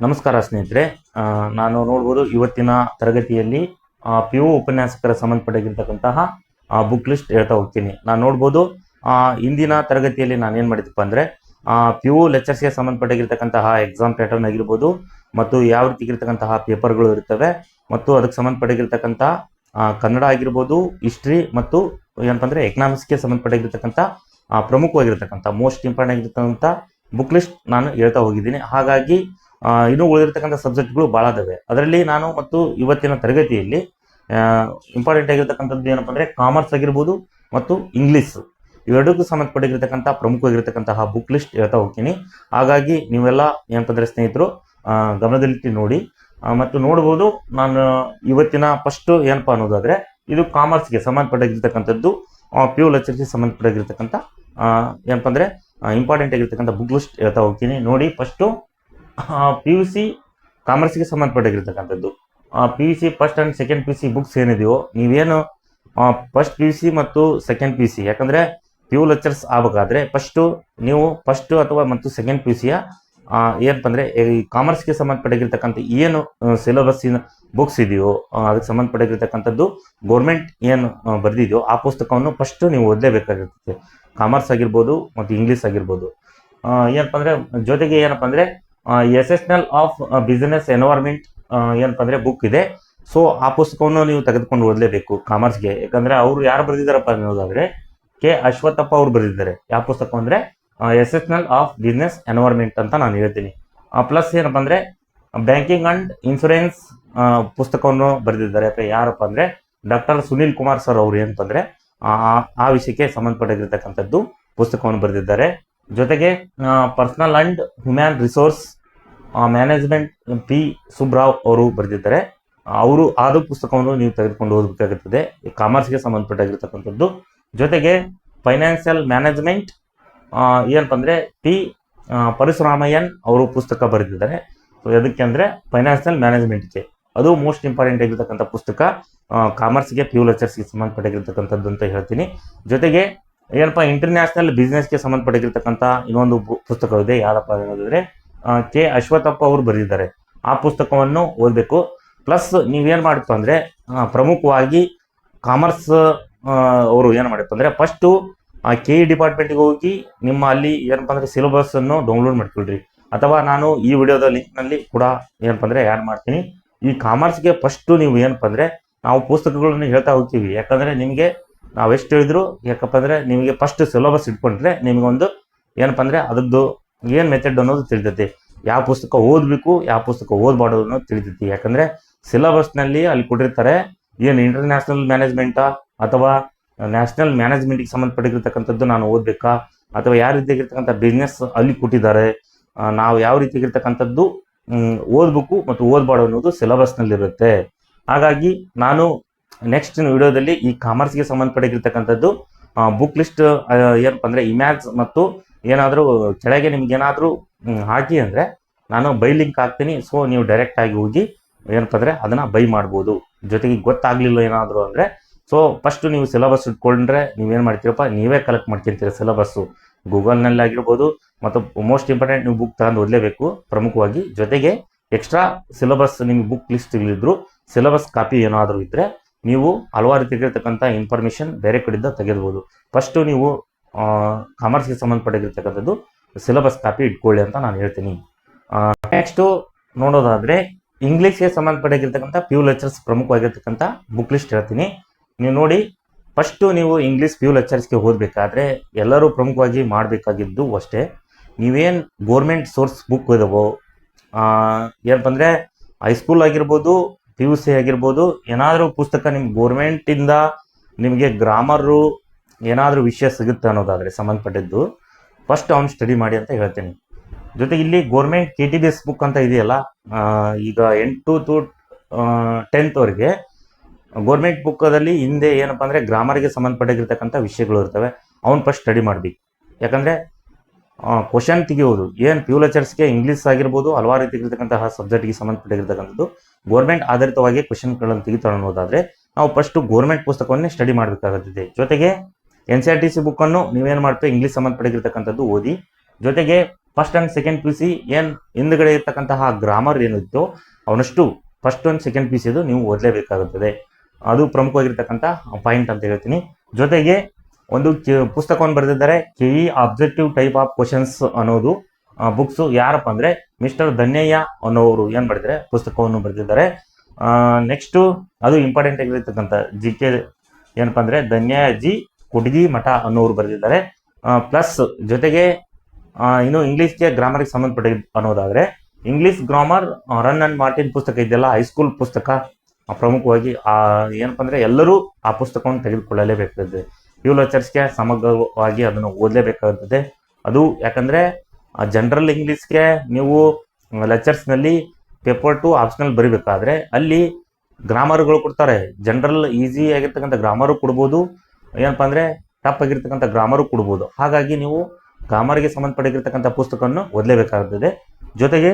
ನಮಸ್ಕಾರ ಸ್ನೇಹಿತರೆ. ನಾನು ನೋಡ್ಬೋದು ಇವತ್ತಿನ ತರಗತಿಯಲ್ಲಿ PU ಉಪನ್ಯಾಸಕರ ಸಂಬಂಧಪಟ್ಟಿರ್ತಕ್ಕಂತಹ ಬುಕ್ ಲಿಸ್ಟ್ ಹೇಳ್ತಾ ಹೋಗ್ತೀನಿ. ನಾನು ನೋಡ್ಬೋದು ಇಂದಿನ ತರಗತಿಯಲ್ಲಿ ನಾನು ಏನು ಮಾಡಿದಪ್ಪ ಅಂದರೆ PU ಲೆಕ್ಚರ್ಸ್ಗೆ ಸಂಬಂಧಪಟ್ಟಿರ್ತಕ್ಕಂತಹ ಎಕ್ಸಾಮ್ ಪ್ಯಾಟರ್ನ್ ಆಗಿರ್ಬೋದು ಮತ್ತು ಯಾವ ರೀತಿ ಇರ್ತಕ್ಕಂತಹ ಪೇಪರ್ಗಳು ಇರ್ತವೆ ಮತ್ತು ಅದಕ್ಕೆ ಸಂಬಂಧಪಟ್ಟಿರ್ತಕ್ಕಂಥ ಕನ್ನಡ ಆಗಿರ್ಬೋದು, ಹಿಸ್ಟ್ರಿ ಮತ್ತು ಏನಪ್ಪ ಅಂದರೆ ಎಕನಾಮಿಕ್ಸ್ಗೆ ಸಂಬಂಧಪಟ್ಟಿರ್ತಕ್ಕಂಥ ಪ್ರಮುಖವಾಗಿರ್ತಕ್ಕಂಥ ಮೋಸ್ಟ್ ಇಂಪಾರ್ಟೆಂಟ್ ಆಗಿರ್ತಕ್ಕಂಥ ಬುಕ್ ಲಿಸ್ಟ್ ನಾನು ಹೇಳ್ತಾ ಹೋಗಿದ್ದೀನಿ. ಹಾಗಾಗಿ ಇನ್ನೂ ಉಳಿದಿರ್ತಕ್ಕಂಥ ಸಬ್ಜೆಕ್ಟ್ಗಳು ಭಾಳ ಇದಾವೆ. ಅದರಲ್ಲಿ ನಾನು ಮತ್ತು ಇವತ್ತಿನ ತರಗತಿಯಲ್ಲಿ ಇಂಪಾರ್ಟೆಂಟ್ ಆಗಿರ್ತಕ್ಕಂಥದ್ದು ಏನಪ್ಪ ಅಂದರೆ ಕಾಮರ್ಸ್ ಆಗಿರ್ಬೋದು ಮತ್ತು ಇಂಗ್ಲೀಷ್ ಇವೆರಡಕ್ಕೂ ಸಂಬಂಧಪಟ್ಟಿರ್ತಕ್ಕಂಥ ಪ್ರಮುಖವಾಗಿರ್ತಕ್ಕಂತಹ ಬುಕ್ ಲಿಸ್ಟ್ ಹೇಳ್ತಾ ಹೋಗ್ತೀನಿ. ಹಾಗಾಗಿ ನೀವೆಲ್ಲ ಏನಪ್ಪ ಅಂದರೆ ಸ್ನೇಹಿತರು ಗಮನದಲ್ಲಿಟ್ಟು ನೋಡಿ ಮತ್ತು ನೋಡ್ಬೋದು. ನಾನು ಇವತ್ತಿನ ಫಸ್ಟು ಏನಪ್ಪ ಅನ್ನೋದಾದರೆ ಇದು ಕಾಮರ್ಸ್ಗೆ ಸಂಬಂಧಪಟ್ಟಿರ್ತಕ್ಕಂಥದ್ದು PU ಲೆಕ್ಚರ್ಸ್ಗೆ ಸಂಬಂಧಪಟ್ಟಿರ್ತಕ್ಕಂಥ ಏನಪ್ಪ ಅಂದರೆ ಇಂಪಾರ್ಟೆಂಟ್ ಆಗಿರ್ತಕ್ಕಂಥ ಬುಕ್ ಲಿಸ್ಟ್ ಹೇಳ್ತಾ ಹೋಗ್ತೀನಿ. ನೋಡಿ, first PUC ಕಾಮರ್ಸ್ಗೆ ಸಂಬಂಧಪಟ್ಟಿರ್ತಕ್ಕಂಥದ್ದು PUC first and second PUC books ಏನಿದೆಯೋ, ನೀವೇನು ಫಸ್ಟ್ PUC ಮತ್ತು ಸೆಕೆಂಡ್ PUC ಯಾಕಂದರೆ PU ಲೆಕ್ಚರ್ಸ್ ಆಗಬೇಕಾದ್ರೆ ಫಸ್ಟು ಅಥವಾ ಮತ್ತು ಸೆಕೆಂಡ್ PUCಯ ಏನಪ್ಪ ಅಂದರೆ ಈ ಕಾಮರ್ಸ್ಗೆ ಸಂಬಂಧಪಟ್ಟಿರ್ತಕ್ಕಂಥ ಏನು ಸಿಲೆಬಸ್ಸಿನ ಬುಕ್ಸ್ ಇದೆಯೋ ಅದಕ್ಕೆ ಸಂಬಂಧಪಟ್ಟಿರ್ತಕ್ಕಂಥದ್ದು ಗೌರ್ಮೆಂಟ್ ಏನು ಬರೆದಿದೆಯೋ ಆ ಪುಸ್ತಕವನ್ನು ಫಸ್ಟು ನೀವು ಓದಲೇಬೇಕಾಗಿರ್ತದೆ. ಕಾಮರ್ಸ್ ಆಗಿರ್ಬೋದು ಮತ್ತು ಇಂಗ್ಲೀಷ್ ಆಗಿರ್ಬೋದು. ಏನಪ್ಪ ಅಂದರೆ ಜೊತೆಗೆ ಏನಪ್ಪ ಅಂದರೆ ಎಸೆಷನಲ್ ಆಫ್ ಬಿಸಿನೆಸ್ ಎನ್ವೈರ್ಮೆಂಟ್ ಏನಪ್ಪ ಅಂದರೆ ಬುಕ್ ಇದೆ. ಸೊ ಆ ಪುಸ್ತಕವನ್ನು ನೀವು ತೆಗೆದುಕೊಂಡು ಓದಲೇಬೇಕು ಕಾಮರ್ಸ್ಗೆ. ಯಾಕಂದರೆ ಅವರು ಯಾರು ಬರೆದಿದ್ದಾರಪ್ಪ ಅನ್ನೋದಾದರೆ ಕೆ ಅಶ್ವತ್ಥಪ್ಪ ಅವರು ಬರೆದಿದ್ದಾರೆ. ಯಾವ ಪುಸ್ತಕ ಅಂದರೆ ಎಸೆಷನಲ್ ಆಫ್ ಬಿಸ್ನೆಸ್ ಎನ್ವೈರ್ಮೆಂಟ್ ಅಂತ ನಾನು ಹೇಳ್ತೀನಿ. ಪ್ಲಸ್ ಏನಪ್ಪ ಅಂದರೆ ಬ್ಯಾಂಕಿಂಗ್ ಆ್ಯಂಡ್ ಇನ್ಶೂರೆನ್ಸ್ ಪುಸ್ತಕವನ್ನು ಬರೆದಿದ್ದಾರೆ. ಯಾರಪ್ಪ ಅಂದರೆ ಡಾಕ್ಟರ್ ಸುನೀಲ್ ಕುಮಾರ್ ಸರ್ ಅವರು ಏನಪ್ಪ ಅಂದರೆ ಆ ವಿಷಯಕ್ಕೆ ಸಂಬಂಧಪಟ್ಟಿರ್ತಕ್ಕಂಥದ್ದು ಪುಸ್ತಕವನ್ನು ಬರೆದಿದ್ದಾರೆ. ಜೊತೆಗೆ personal and human resource management P Subrao ಅವರು ಬರೆದಿದ್ದಾರೆ. ಅವರು ಆದ ಪುಸ್ತಕವನ್ನು ನೀವು ತೆಗೆದುಕೊಂಡು ಓದಬೇಕಾಗುತ್ತದೆ, ಕಾಮರ್ಸ್ಗೆ ಸಂಬಂಧಪಟ್ಟಿರ್ತಕ್ಕಂಥದ್ದು. ಜೊತೆಗೆ ಫೈನಾನ್ಷಿಯಲ್ ಮ್ಯಾನೇಜ್ಮೆಂಟ್ ಏನಪ್ಪ ಅಂದರೆ P ಪರಶುರಾಮಯ್ಯನ್ ಅವರು ಪುಸ್ತಕ ಬರೆದಿದ್ದಾರೆ. ಸೊ ಅದಕ್ಕೆ ಅಂದರೆ ಫೈನಾನ್ಷಿಯಲ್ ಮ್ಯಾನೇಜ್ಮೆಂಟ್ಗೆ ಅದು ಮೋಸ್ಟ್ ಇಂಪಾರ್ಟೆಂಟ್ ಆಗಿರ್ತಕ್ಕಂಥ ಪುಸ್ತಕ ಕಾಮರ್ಸ್ಗೆ PU ಲೆಕ್ಚರ್ಸ್ಗೆ ಸಂಬಂಧಪಟ್ಟಿರ್ತಕ್ಕಂಥದ್ದು ಅಂತ ಹೇಳ್ತೀನಿ. ಜೊತೆಗೆ ಏನಪ್ಪ ಇಂಟರ್ನ್ಯಾಷನಲ್ ಬಿಸ್ನೆಸ್ಗೆ ಸಂಬಂಧಪಟ್ಟಿರ್ತಕ್ಕಂಥ ಇನ್ನೊಂದು ಪುಸ್ತಕವಿದೆ. ಯಾರಪ್ಪ ಅನ್ನೋದಾದರೆ ಕೆ ಅಶ್ವತ್ಥಪ್ಪ ಅವರು ಬರೆದಿದ್ದಾರೆ. ಆ ಪುಸ್ತಕವನ್ನು ಓದಬೇಕು. ಪ್ಲಸ್ ನೀವೇನು ಮಾಡಿತ್ತು ಅಂದರೆ ಪ್ರಮುಖವಾಗಿ ಕಾಮರ್ಸ್ ಅವರು ಏನು ಮಾಡಿತ್ತು ಅಂದರೆ ಫಸ್ಟು KE ಡಿಪಾರ್ಟ್ಮೆಂಟಿಗೆ ಹೋಗಿ ನಿಮ್ಮ ಅಲ್ಲಿ ಏನಪ್ಪ ಅಂದರೆ ಸಿಲೆಬಸ್ಸನ್ನು ಡೌನ್ಲೋಡ್ ಮಾಡ್ಕೊಳ್ರಿ. ಅಥವಾ ನಾನು ಈ ವಿಡಿಯೋದ ಲಿಂಕ್ನಲ್ಲಿ ಕೂಡ ಏನಪ್ಪ ಅಂದರೆ ಆ್ಯಡ್ ಮಾಡ್ತೀನಿ. ಈ ಕಾಮರ್ಸ್ಗೆ ಫಸ್ಟು ನೀವು ಏನಪ್ಪ ಅಂದರೆ ನಾವು ಪುಸ್ತಕಗಳನ್ನು ಹೇಳ್ತಾ ಹೋಗ್ತೀವಿ. ಯಾಕಂದರೆ ನಿಮಗೆ ನಾವು ಎಷ್ಟು ಹೇಳಿದ್ರು ಯಾಕಪ್ಪ ಅಂದರೆ ನಿಮಗೆ ಫಸ್ಟ್ ಸಿಲೆಬಸ್ ಇಟ್ಕೊಂಡ್ರೆ ನಿಮಗೊಂದು ಏನಪ್ಪ ಅಂದರೆ ಅದರದ್ದು ಏನು ಮೆಥಡ್ ಅನ್ನೋದು ತಿಳಿತೈತಿ. ಯಾವ ಪುಸ್ತಕ ಓದಬೇಕು, ಯಾವ ಪುಸ್ತಕ ಓದಬಾರ್ದು ಅನ್ನೋದು ತಿಳಿತೈತಿ. ಯಾಕಂದರೆ ಸಿಲೆಬಸ್ನಲ್ಲಿ ಅಲ್ಲಿ ಕೊಟ್ಟಿರ್ತಾರೆ ಏನು ಇಂಟರ್ನ್ಯಾಷನಲ್ ಮ್ಯಾನೇಜ್ಮೆಂಟಾ ಅಥವಾ ನ್ಯಾಷನಲ್ ಮ್ಯಾನೇಜ್ಮೆಂಟಿಗೆ ಸಂಬಂಧಪಟ್ಟಿರ್ತಕ್ಕಂಥದ್ದು ನಾನು ಓದಬೇಕಾ ಅಥವಾ ಯಾವ ರೀತಿಯಾಗಿರ್ತಕ್ಕಂಥ ಬಿಸ್ನೆಸ್ ಅಲ್ಲಿ ಕೊಟ್ಟಿದ್ದಾರೆ, ನಾವು ಯಾವ ರೀತಿಯಾಗಿರ್ತಕ್ಕಂಥದ್ದು ಓದಬೇಕು ಮತ್ತು ಓದಬಾರ್ದು ಅನ್ನೋದು ಸಿಲೆಬಸ್ನಲ್ಲಿರುತ್ತೆ. ಹಾಗಾಗಿ ನಾನು ನೆಕ್ಸ್ಟ್ ವಿಡಿಯೋದಲ್ಲಿ ಈ ಕಾಮರ್ಸ್ಗೆ ಸಂಬಂಧಪಟ್ಟಿರ್ತಕ್ಕಂಥದ್ದು ಬುಕ್ ಲಿಸ್ಟ್ ಏನಪ್ಪ ಅಂದರೆ ಇಮ್ಯಾಜ್ ಮತ್ತು ಏನಾದರೂ ಕೆಳಗೆ ನಿಮ್ಗೇನಾದರೂ ಹಾಕಿ ಅಂದರೆ ನಾನು ಬೈ ಲಿಂಕ್ ಹಾಕ್ತೀನಿ. ಸೊ ನೀವು ಡೈರೆಕ್ಟಾಗಿ ಹೋಗಿ ಏನಪ್ಪ ಅಂದರೆ ಅದನ್ನು ಬೈ ಮಾಡ್ಬೋದು. ಜೊತೆಗೆ ಗೊತ್ತಾಗಲಿಲ್ಲ ಏನಾದರೂ ಅಂದರೆ ಸೊ ಫಸ್ಟು ನೀವು ಸಿಲೆಬಸ್ ಇಟ್ಕೊಂಡ್ರೆ ನೀವೇನು ಮಾಡ್ತೀರಪ್ಪ, ನೀವೇ ಕಲೆಕ್ಟ್ ಮಾಡ್ಕೊತೀರ ಸಿಲೆಬಸ್ಸು ಗೂಗಲ್ನಲ್ಲಿ ಆಗಿರ್ಬೋದು. ಮತ್ತು ಮೋಸ್ಟ್ ಇಂಪಾರ್ಟೆಂಟ್ ನೀವು ಬುಕ್ ತಗೊಂಡು ಓದಲೇಬೇಕು ಪ್ರಮುಖವಾಗಿ. ಜೊತೆಗೆ ಎಕ್ಸ್ಟ್ರಾ ಸಿಲೆಬಸ್ ನಿಮಗೆ ಬುಕ್ ಲಿಸ್ಟ್ಗಳಿದ್ರು ಸಿಲೆಬಸ್ ಕಾಪಿ ಏನಾದರೂ ಇದ್ದರೆ ನೀವು ಹಲವಾರು ರೀತಿಯಾಗಿರ್ತಕ್ಕಂಥ ಇನ್ಫಾರ್ಮೇಷನ್ ಬೇರೆ ಕಡೆಯಿಂದ ತೆಗೆದ್ಬೋದು. ಫಸ್ಟು ನೀವು ಕಾಮರ್ಸ್ಗೆ ಸಂಬಂಧಪಟ್ಟಿರ್ತಕ್ಕಂಥದ್ದು ಸಿಲೆಬಸ್ ಕಾಪಿ ಇಟ್ಕೊಳ್ಳಿ ಅಂತ ನಾನು ಹೇಳ್ತೀನಿ. ನೆಕ್ಸ್ಟು ನೋಡೋದಾದರೆ ಇಂಗ್ಲೀಷ್ಗೆ ಸಂಬಂಧಪಟ್ಟಿರ್ತಕ್ಕಂಥ PU ಲೆಕ್ಚರ್ಸ್ ಪ್ರಮುಖವಾಗಿರ್ತಕ್ಕಂಥ ಬುಕ್ ಲಿಸ್ಟ್ ಹೇಳ್ತೀನಿ. ನೀವು ನೋಡಿ, ಫಸ್ಟು ನೀವು ಇಂಗ್ಲೀಷ್ PU ಲೆಕ್ಚರ್ಸ್ಗೆ ಓದಬೇಕಾದ್ರೆ ಎಲ್ಲರೂ ಪ್ರಮುಖವಾಗಿ ಮಾಡಬೇಕಾಗಿದ್ದು ಅಷ್ಟೇ, ನೀವೇನು ಗೋರ್ಮೆಂಟ್ ಸೋರ್ಸ್ ಬುಕ್ ಇದಾವೋ ಏನಪ್ಪ ಅಂದರೆ ಹೈಸ್ಕೂಲ್ ಆಗಿರ್ಬೋದು, PUC ಆಗಿರ್ಬೋದು, ಏನಾದರೂ ಪುಸ್ತಕ ನಿಮ್ಮ ಗೋರ್ಮೆಂಟಿಂದ ನಿಮಗೆ ಗ್ರಾಮರು ಏನಾದರೂ ವಿಷಯ ಸಿಗುತ್ತೆ ಅನ್ನೋದಾದರೆ ಸಂಬಂಧಪಟ್ಟಿದ್ದು ಫಸ್ಟ್ ಅವ್ನು ಸ್ಟಡಿ ಮಾಡಿ ಅಂತ ಹೇಳ್ತೀನಿ. ಜೊತೆಗೆ ಇಲ್ಲಿ ಗೋರ್ಮೆಂಟ್ KTBS ಬುಕ್ ಅಂತ ಇದೆಯಲ್ಲ, ಈಗ 8 to 10th ಗೋರ್ಮೆಂಟ್ ಬುಕ್ಕದಲ್ಲಿ ಹಿಂದೆ ಏನಪ್ಪ ಅಂದರೆ ಗ್ರಾಮರ್ಗೆ ಸಂಬಂಧಪಟ್ಟಿರ್ತಕ್ಕಂಥ ವಿಷಯಗಳು ಇರ್ತವೆ, ಅವ್ನು ಫಸ್ಟ್ ಸ್ಟಡಿ ಮಾಡಬೇಕು. ಯಾಕಂದರೆ ಕ್ವಶನ್ ತೆಗೆಯೋದು ಏನು PU ಲೆಕ್ಚರ್ಸ್ಗೆ ಇಂಗ್ಲೀಷ್ ಆಗಿರ್ಬೋದು ಹಲವಾರು ರೀತಿ ಇರ್ತಕ್ಕಂತಹ ಸಬ್ಜೆಕ್ಟ್ಗೆ ಸಂಬಂಧಪಟ್ಟಿರ್ತಕ್ಕಂಥದ್ದು ಗೋರ್ಮೆಂಟ್ ಆಧಾರಿತವಾಗಿ ಕ್ವಶನ್ಗಳನ್ನು ತೆಗಿತಾರೆ ಅನ್ನೋದಾದರೆ ನಾವು ಫಸ್ಟು ಗೋರ್ಮೆಂಟ್ ಪುಸ್ತಕವನ್ನೇ ಸ್ಟಡಿ ಮಾಡಬೇಕಾಗುತ್ತದೆ. ಜೊತೆಗೆ NCERT ಬುಕ್ಕನ್ನು ನೀವೇನು ಮಾಡ್ತೀವಿ ಇಂಗ್ಲೀಷ್ ಸಂಬಂಧಪಟ್ಟಿರ್ತಕ್ಕಂಥದ್ದು ಓದಿ. ಜೊತೆಗೆ first and second P C ಏನು ಹಿಂದ್ಗಡೆ ಇರ್ತಕ್ಕಂತಹ ಗ್ರಾಮರ್ ಏನಿತ್ತು ಅವನಷ್ಟು ಫಸ್ಟ್ ಒಂದು ಸೆಕೆಂಡ್ ಪಿ ಸಿ ನೀವು ಓದಲೇಬೇಕಾಗುತ್ತದೆ. ಅದು ಪ್ರಮುಖವಾಗಿರ್ತಕ್ಕಂಥ ಪಾಯಿಂಟ್ ಅಂತ ಹೇಳ್ತೀನಿ. ಜೊತೆಗೆ ಒಂದು ಪುಸ್ತಕವನ್ನು ಬರೆದಿದ್ದಾರೆ, KE objective type of questions ಅನ್ನೋದು ಬುಕ್ಸು. ಯಾರಪ್ಪ ಅಂದರೆ ಮಿಸ್ಟರ್ ಧನ್ಯಯ್ಯ ಅನ್ನೋರು ಏನು ಬರೆದಿದ್ದಾರೆ, ಪುಸ್ತಕವನ್ನು ಬರೆದಿದ್ದಾರೆ. ನೆಕ್ಸ್ಟು ಅದು ಇಂಪಾರ್ಟೆಂಟ್ ಆಗಿರ್ತಕ್ಕಂಥ ಜಿ ಕೆ ಏನಪ್ಪ ಅಂದರೆ ಧನ್ಯಯ್ಯ ಜಿ ಕುಡ್ಗಿ ಮಠ ಅನ್ನೋರು ಬರೆದಿದ್ದಾರೆ. ಪ್ಲಸ್ ಜೊತೆಗೆ ಇನ್ನು ಇಂಗ್ಲೀಷ್ಗೆ ಗ್ರಾಮರ್ಗೆ ಸಂಬಂಧಪಟ್ಟ ಅನ್ನೋದಾದರೆ English grammar run and Martin ಪುಸ್ತಕ ಇದೆಯಲ್ಲ, ಹೈಸ್ಕೂಲ್ ಪುಸ್ತಕ. ಪ್ರಮುಖವಾಗಿ ಏನಪ್ಪ ಅಂದರೆ ಎಲ್ಲರೂ ಆ ಪುಸ್ತಕವನ್ನು ತೆಗೆದುಕೊಳ್ಳಲೇಬೇಕಾಗುತ್ತೆ. ಪ್ಯೂ ಲೆಕ್ಚರ್ಸ್ಗೆ ಸಮಗ್ರವಾಗಿ ಅದನ್ನು ಓದಲೇಬೇಕಾಗುತ್ತದೆ. ಅದು ಯಾಕಂದರೆ ಜನರಲ್ ಇಂಗ್ಲೀಷ್ಗೆ ನೀವು ಲೆಕ್ಚರ್ಸ್ನಲ್ಲಿ ಪೇಪರ್ 2 ಆಪ್ಷನಲ್ ಬರೀಬೇಕಾದ್ರೆ ಅಲ್ಲಿ ಗ್ರಾಮರ್ಗಳು ಕೊಡ್ತಾರೆ. ಜನರಲ್ ಈಸಿ ಆಗಿರ್ತಕ್ಕಂಥ ಗ್ರಾಮರು ಕೊಡ್ಬೋದು, ಏನಪ್ಪ ಅಂದರೆ ಟಫ್ ಆಗಿರ್ತಕ್ಕಂಥ ಗ್ರಾಮರು ಕೊಡ್ಬೋದು. ಹಾಗಾಗಿ ನೀವು ಗ್ರಾಮರ್ಗೆ ಸಂಬಂಧಪಟ್ಟಿರ್ತಕ್ಕಂಥ ಪುಸ್ತಕವನ್ನು ಓದಲೇಬೇಕಾಗುತ್ತದೆ. ಜೊತೆಗೆ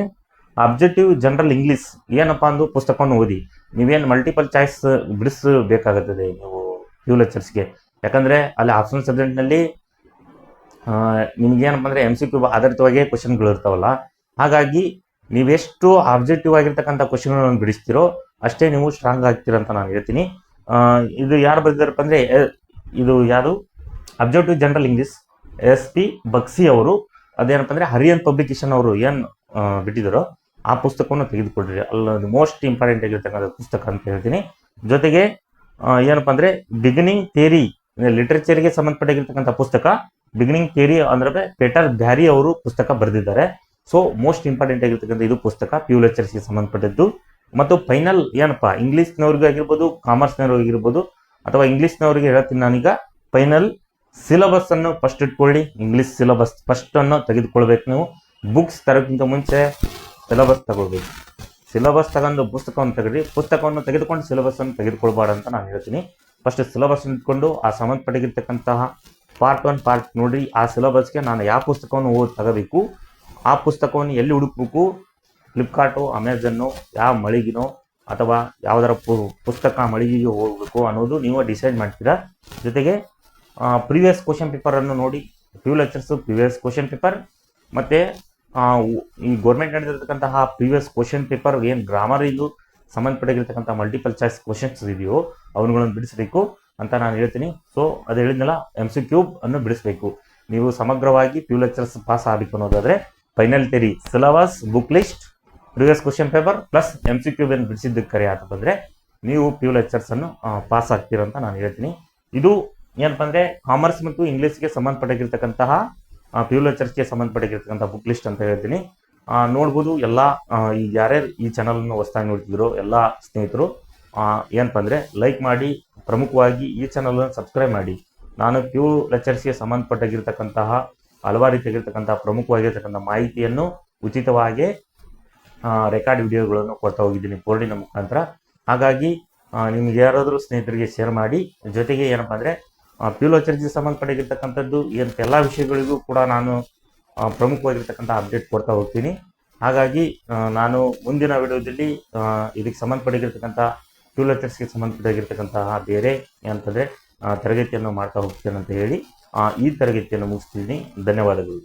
ಅಬ್ಜೆಕ್ಟಿವ್ ಜನರಲ್ ಇಂಗ್ಲೀಷ್ ಏನಪ್ಪ ಅಂದು ಪುಸ್ತಕವನ್ನು ಓದಿ. ನೀವೇನು ಮಲ್ಟಿಪಲ್ ಚಾಯ್ಸ್ ಬಿಡಿಸಬೇಕಾಗುತ್ತದೆ ನೀವು ಪ್ಯೂ ಲೆಕ್ಚರ್ಸ್ಗೆ. ಯಾಕಂದರೆ ಅಲ್ಲಿ ಆಪ್ಷನಲ್ ಸಬ್ಜೆಕ್ಟ್ನಲ್ಲಿ ನಿಮಗೇನಪ್ಪ ಅಂದರೆ MCQ ಆಧಾರಿತವಾಗಿ ಕ್ವಶನ್ಗಳು ಇರ್ತಾವಲ್ಲ. ಹಾಗಾಗಿ ನೀವೆಷ್ಟು ಆಬ್ಜೆಕ್ಟಿವ್ ಆಗಿರ್ತಕ್ಕಂಥ ಕ್ವಶನ್ಗಳನ್ನು ಬಿಡಿಸ್ತೀರೋ ಅಷ್ಟೇ ನೀವು ಸ್ಟ್ರಾಂಗ್ ಆಗ್ತೀರ ಅಂತ ನಾನು ಹೇಳ್ತೀನಿ. ಇದು ಯಾರು ಬರೆದಿದ್ದಾರಪ್ಪ ಅಂದರೆ ಇದು ಯಾವುದು ಅಬ್ಜೆಕ್ಟಿವ್ ಜನರಲ್ ಇಂಗ್ಲೀಷ್ SP ಬಕ್ಸಿ ಅವರು. ಅದೇನಪ್ಪ ಅಂದರೆ ಹರಿಯನ್ ಪಬ್ಲಿಕೇಶನ್ ಅವರು ಏನು ಬಿಟ್ಟಿದ್ದಾರೋ ಆ ಪುಸ್ತಕವನ್ನು ತೆಗೆದುಕೊಡ್ರಿ. ಅಲ್ಲೊಂದು ಮೋಸ್ಟ್ ಇಂಪಾರ್ಟೆಂಟ್ ಆಗಿರ್ತಕ್ಕಂಥ ಪುಸ್ತಕ ಅಂತ ಹೇಳ್ತೀನಿ. ಜೊತೆಗೆ ಏನಪ್ಪ ಅಂದರೆ ಬಿಗಿನಿಂಗ್ ಥಿಯರಿ ಲಿಟ್ರೇಚರ್ಗೆ ಸಂಬಂಧಪಟ್ಟಿರ್ತಕ್ಕಂಥ ಪುಸ್ತಕ ಬಿಗಿನಿಂಗ್ ಥಿಯರಿ ಅಂದರೆ ಪೀಟರ್ ಬ್ಯಾರಿ ಅವರು ಪುಸ್ತಕ ಬರೆದಿದ್ದಾರೆ. ಸೊ ಮೋಸ್ಟ್ ಇಂಪಾರ್ಟೆಂಟ್ ಆಗಿರ್ತಕ್ಕಂಥ ಇದು ಪುಸ್ತಕ ಪ್ಯೂ ಲೆಕ್ಚರ್ಸ್ಗೆ ಸಂಬಂಧಪಟ್ಟದ್ದು. ಮತ್ತು ಫೈನಲ್ ಏನಪ್ಪ ಇಂಗ್ಲೀಷ್ನವ್ರಿಗೆ ಆಗಿರ್ಬೋದು, ಕಾಮರ್ಸ್ನವ್ರಿಗೆ ಆಗಿರ್ಬೋದು, ಅಥವಾ ಇಂಗ್ಲೀಷ್ನವ್ರಿಗೆ ಹೇಳ್ತೀನಿ ನಾನೀಗ, ಫೈನಲ್ ಸಿಲೆಬಸ್ ಅನ್ನು ಫಸ್ಟ್ ಇಟ್ಕೊಳ್ಳಿ. ಇಂಗ್ಲೀಷ್ ಸಿಲೆಬಸ್ ಫಸ್ಟ್ ಅನ್ನು ತೆಗೆದುಕೊಳ್ಬೇಕು. ನೀವು ಬುಕ್ಸ್ ತರೋಕ್ಕಿಂತ ಮುಂಚೆ ಸಿಲೆಬಸ್ ತಗೊಳ್ಬೇಕು. ಸಿಲೆಬಸ್ ತಗೊಂಡು ಪುಸ್ತಕವನ್ನು ತೆಗೆದ್ರಿ, ಪುಸ್ತಕವನ್ನು ತೆಗೆದುಕೊಂಡು ಸಿಲೆಬಸ್ ಅನ್ನು ತೆಗೆದುಕೊಳ್ಬಾರ್ದು ಅಂತ ನಾನು ಹೇಳ್ತೀನಿ. ಫಸ್ಟ್ ಸಿಲೆಬಸ್ ಇಟ್ಕೊಂಡು ಆ ಸಂಬಂಧಪಟ್ಟಿರ್ತಕ್ಕಂತಹ ಪಾರ್ಟ್ 1 ಪಾರ್ಟ್ ನೋಡಿ. ಆ ಸಿಲೆಬಸ್ಗೆ ನಾನು ಯಾವ ಪುಸ್ತಕವನ್ನು ತಗೋಬೇಕು, ಆ ಪುಸ್ತಕವನ್ನು ಎಲ್ಲಿ ಹುಡುಕ್ಬೇಕು, ಫ್ಲಿಪ್ಕಾರ್ಟು, ಅಮೆಝನ್ನು, ಯಾವ ಮಳಿಗೆನೋ ಅಥವಾ ಯಾವುದರ ಪುಸ್ತಕ ಮಳಿಗೆಗೆ ಹೋಗಬೇಕು ಅನ್ನೋದು ನೀವು ಡಿಸೈಡ್ ಮಾಡ್ತೀರಾ. ಜೊತೆಗೆ ಪ್ರೀವಿಯಸ್ ಕ್ವಶನ್ ಪೇಪರನ್ನು ನೋಡಿ. PU lecturers previous question paper ಮತ್ತು ಈ ಗೌರ್ಮೆಂಟ್ ನಡೆದಿರ್ತಕ್ಕಂತಹ ಪ್ರೀವಿಯಸ್ ಕ್ವಶನ್ ಪೇಪರ್ ಏನು ಗ್ರಾಮರ್ ಇದು ಸಂಬಂಧಪಟ್ಟಿರ್ತಕ್ಕಂಥ ಮಲ್ಟಿಪಲ್ ಚಾಯ್ಸ್ ಕ್ವಶನ್ಸ್ ಇದೆಯೋ ಅವನುಗಳನ್ನು ಬಿಡಿಸಬೇಕು ಅಂತ ನಾನು ಹೇಳ್ತೀನಿ. ಸೊ ಅದು ಹೇಳಿದ್ನಲ್ಲ, MCQ ಅನ್ನು ಬಿಡಿಸಬೇಕು. ನೀವು ಸಮಗ್ರವಾಗಿ ಪ್ಯೂ ಲೆಕ್ಚರ್ಸ್ ಪಾಸ್ ಆಗಬೇಕು ಅನ್ನೋದಾದರೆ final theory, syllabus, book list, previous question paper plus MCQ ಅನ್ನು ಬಿಡಿಸಿದ್ದಕ್ಕೆ ಕರೆ ಆತ ಬಂದರೆ ನೀವು ಪ್ಯೂ ಲೆಕ್ಚರ್ಸನ್ನು ಪಾಸ್ ಆಗ್ತೀರಂತ ನಾನು ಹೇಳ್ತೀನಿ. ಇದು ಏನಪ್ಪ ಅಂದರೆ ಕಾಮರ್ಸ್ ಮತ್ತು ಇಂಗ್ಲೀಷ್ಗೆ ಸಂಬಂಧಪಟ್ಟಿರ್ತಕ್ಕಂತಹ ಪ್ಯೂ ಲೆಕ್ಚರ್ಸ್ಗೆ ಸಂಬಂಧಪಟ್ಟಿರ್ತಕ್ಕಂಥ ಬುಕ್ ಲಿಸ್ಟ್ ಅಂತ ಹೇಳ್ತೀನಿ. ನೋಡ್ಬೋದು ಎಲ್ಲ ಈಗ ಯಾರ್ಯಾರು ಈ ಚಾನಲನ್ನು ಹೊಸದಾಗಿ ನೋಡ್ತಿದ್ರು ಎಲ್ಲ ಸ್ನೇಹಿತರು ಏನಪ್ಪ ಅಂದರೆ ಲೈಕ್ ಮಾಡಿ, ಪ್ರಮುಖವಾಗಿ ಈ ಚಾನಲನ್ನು ಸಬ್ಸ್ಕ್ರೈಬ್ ಮಾಡಿ. ನಾನು ಪ್ಯೂ ಲೆಕ್ಚರ್ಸ್ಗೆ ಸಂಬಂಧಪಟ್ಟಿರ್ತಕ್ಕಂತಹ ಹಲವಾರು ರೀತಿಯಾಗಿರ್ತಕ್ಕಂಥ ಪ್ರಮುಖವಾಗಿರ್ತಕ್ಕಂಥ ಮಾಹಿತಿಯನ್ನು ಉಚಿತವಾಗಿ ರೆಕಾರ್ಡ್ ವಿಡಿಯೋಗಳನ್ನು ಕೊಡ್ತಾ ಹೋಗಿದ್ದೀನಿ ಬೋರ್ಡಿನ ಮುಖಾಂತರ. ಹಾಗಾಗಿ ನಿಮ್ಗೆ ಯಾರಾದರೂ ಸ್ನೇಹಿತರಿಗೆ ಶೇರ್ ಮಾಡಿ. ಜೊತೆಗೆ ಏನಪ್ಪ ಅಂದರೆ ಪ್ಯೂ ಲೆಕ್ಚರ್ಸ್ಗೆ ಸಂಬಂಧಪಟ್ಟಿರ್ತಕ್ಕಂಥದ್ದು ಎಲ್ಲ ವಿಷಯಗಳಿಗೂ ಕೂಡ ನಾನು ಪ್ರಮುಖವಾಗಿರ್ತಕ್ಕಂಥ ಅಪ್ಡೇಟ್ ಕೊಡ್ತಾ ಹೋಗ್ತೀನಿ. ಹಾಗಾಗಿ ನಾನು ಮುಂದಿನ ವಿಡಿಯೋದಲ್ಲಿ ಇದಕ್ಕೆ ಸಂಬಂಧಪಟ್ಟಿರ್ತಕ್ಕಂಥ ಪ್ಯೂ ಲೆಕ್ಚರ್ಸ್ಗೆ ಸಂಬಂಧಪಟ್ಟಿರ್ತಕ್ಕಂತಹ ಬೇರೆ ಏನಂತಂದರೆ ತರಗತಿಯನ್ನು ಮಾಡ್ತಾ ಹೋಗ್ತೇನೆ ಅಂತ ಹೇಳಿ ಈ ತರಗತಿಯನ್ನು ಮುಗಿಸ್ತಿದ್ದೀನಿ. ಧನ್ಯವಾದಗಳು.